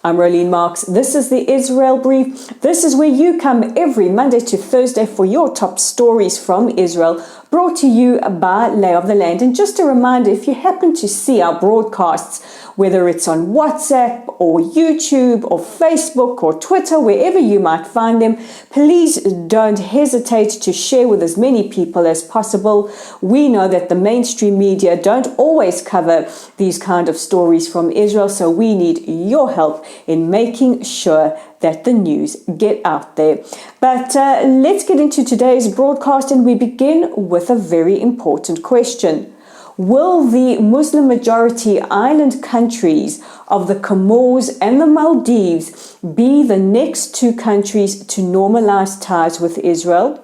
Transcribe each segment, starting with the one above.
I'm Rolene Marks. This is the Israel Brief. This is where you come every Monday to Thursday for your top stories from Israel, brought to you by Lay of the Land. And just a reminder, if you happen to see our broadcasts, whether it's on WhatsApp or YouTube or Facebook or Twitter, wherever you might find them, please don't hesitate to share with as many people as possible. We know that the mainstream media don't always cover these kind of stories from Israel, so we need your help in making sure that the news get out there. But let's get into today's broadcast, and we begin with a very important question. Will the Muslim majority island countries of the Comoros and the Maldives be the next two countries to normalize ties with Israel?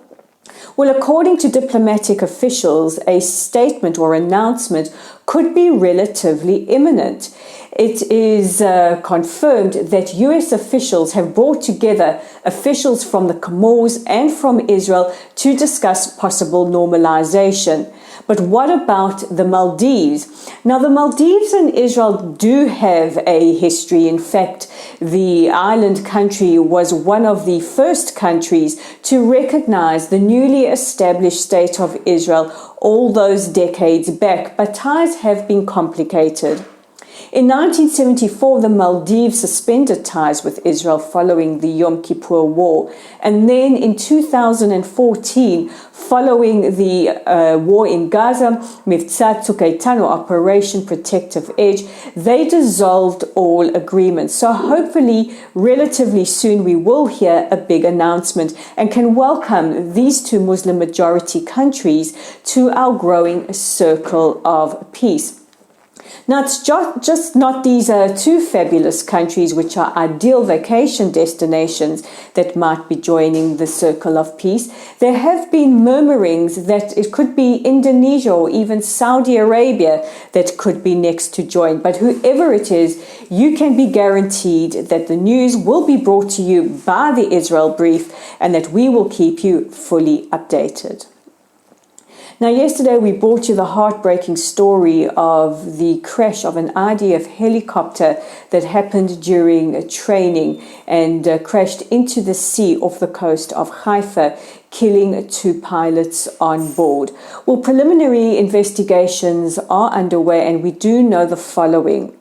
Well, according to diplomatic officials, a statement or announcement could be relatively imminent. It is confirmed that US officials have brought together officials from the Comoros and from Israel to discuss possible normalization. But what about the Maldives? Now, the Maldives and Israel do have a history. In fact, the island country was one of the first countries to recognize the newly established state of Israel all those decades back, but ties have been complicated. In 1974, the Maldives suspended ties with Israel following the Yom Kippur War. And then in 2014, following the war in Gaza, Mivtza Tzuk Operation Protective Edge, they dissolved all agreements. So hopefully, relatively soon, we will hear a big announcement and can welcome these two Muslim majority countries to our growing circle of peace. Now, it's just not these two fabulous countries which are ideal vacation destinations that might be joining the circle of peace. There have been murmurings that it could be Indonesia or even Saudi Arabia that could be next to join. But whoever it is, you can be guaranteed that the news will be brought to you by the Israel Brief and that we will keep you fully updated. Now, yesterday we brought you the heartbreaking story of the crash of an IDF helicopter that happened during training and crashed into the sea off the coast of Haifa, killing two pilots on board. Well, preliminary investigations are underway, and we do know the following.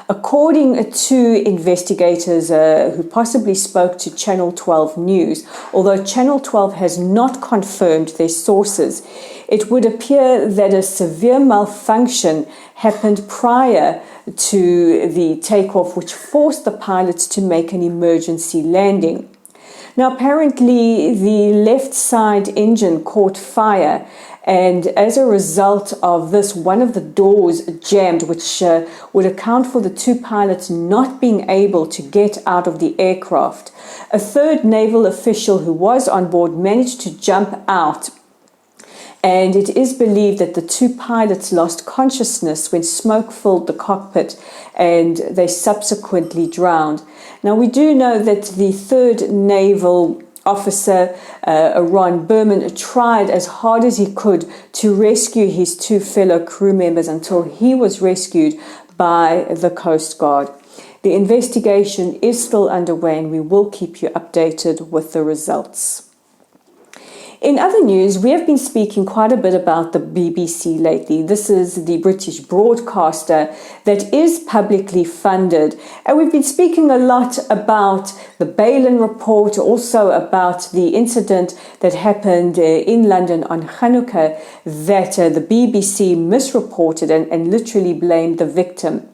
According to investigators who possibly spoke to Channel 12 News, although Channel 12 has not confirmed their sources, it would appear that a severe malfunction happened prior to the takeoff, which forced the pilots to make an emergency landing. Now, apparently, the left side engine caught fire, and as a result of this, one of the doors jammed, which would account for the two pilots not being able to get out of the aircraft. A third naval official who was on board managed to jump out, and it is believed that the two pilots lost consciousness when smoke filled the cockpit and they subsequently drowned. Now, we do know that the third naval officer, Ron Berman, tried as hard as he could to rescue his two fellow crew members until he was rescued by the Coast Guard. The investigation is still underway, and we will keep you updated with the results. In other news, we have been speaking quite a bit about the BBC lately. This is the British broadcaster that is publicly funded. And we've been speaking a lot about the Balin report, also about the incident that happened in London on Hanukkah that the BBC misreported and literally blamed the victim.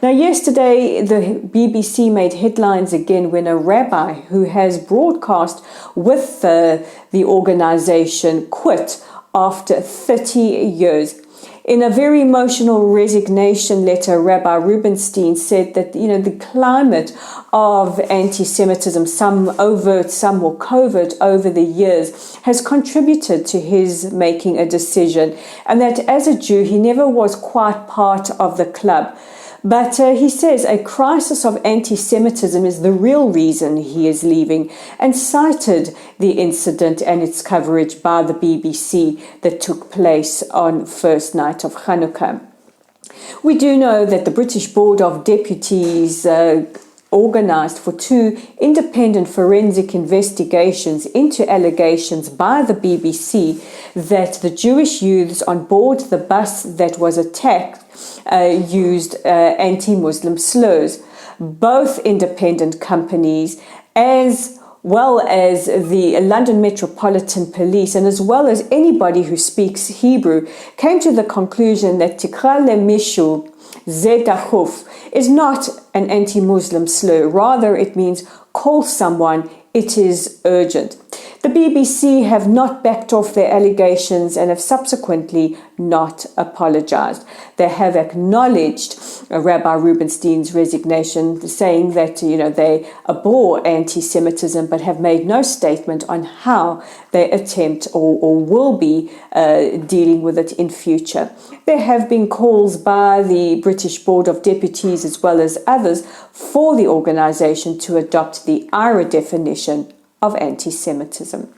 Now, yesterday, the BBC made headlines again when a rabbi who has broadcast with the organization quit after 30 years. In a very emotional resignation letter, Rabbi Rubenstein said that, the climate of anti-Semitism, some overt, some more covert over the years, has contributed to his making a decision, and that as a Jew, he never was quite part of the club. But he says a crisis of anti-Semitism is the real reason he is leaving, and cited the incident and its coverage by the BBC that took place on first night of Hanukkah. We do know that the British Board of Deputies organised for 2 independent forensic investigations into allegations by the BBC that the Jewish youths on board the bus that was attacked used anti-Muslim slurs. Both independent companies, as well as the London Metropolitan Police, and as well as anybody who speaks Hebrew, came to the conclusion that Tikra lemishu zedachuf is not an anti-Muslim slur. Rather, it means call someone, it is urgent. The BBC have not backed off their allegations and have subsequently not apologized. They have acknowledged Rabbi Rubenstein's resignation, saying that they abhor anti-Semitism, but have made no statement on how they attempt or will be dealing with it in future. There have been calls by the British Board of Deputies as well as others for the organisation to adopt the IRA definition of anti-Semitism.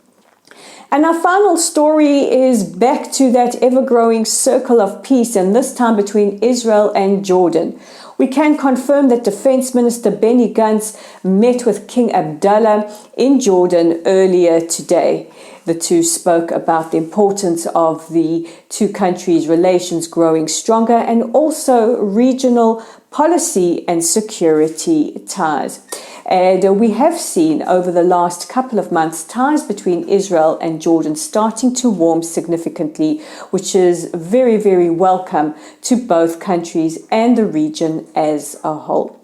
And our final story is back to that ever-growing circle of peace, and this time between Israel and Jordan. We can confirm that Defense Minister Benny Gantz met with King Abdullah in Jordan earlier today. The two spoke about the importance of the two countries' relations growing stronger and also regional policy and security ties. And we have seen over the last couple of months ties between Israel and Jordan starting to warm significantly, which is very, very welcome to both countries and the region as a whole.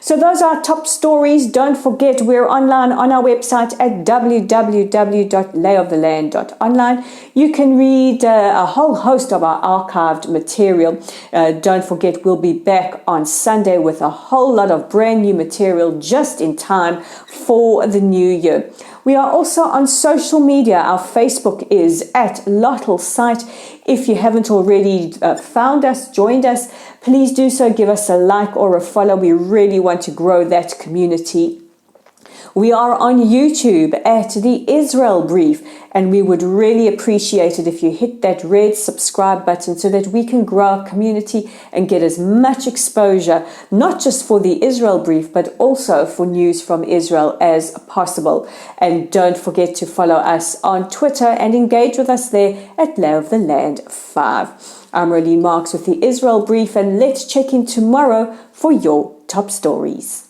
So those are our top stories. Don't forget, we're online on our website at www.layoftheland.online. You can read a whole host of our archived material. Don't forget, we'll be back on Sunday with a whole lot of brand new material just in time for the new year. We are also on social media. Our Facebook is at Lottel Site. If you haven't already found us, joined us, please do so. Give us a like or a follow. We really want to grow that community. We are on YouTube at the Israel Brief, and we would really appreciate it if you hit that red subscribe button so that we can grow our community and get as much exposure, not just for the Israel Brief, but also for news from Israel as possible. And don't forget to follow us on Twitter and engage with us there at Lay of the Land 5. I'm Rolene Marks with the Israel Brief, and let's check in tomorrow for your top stories.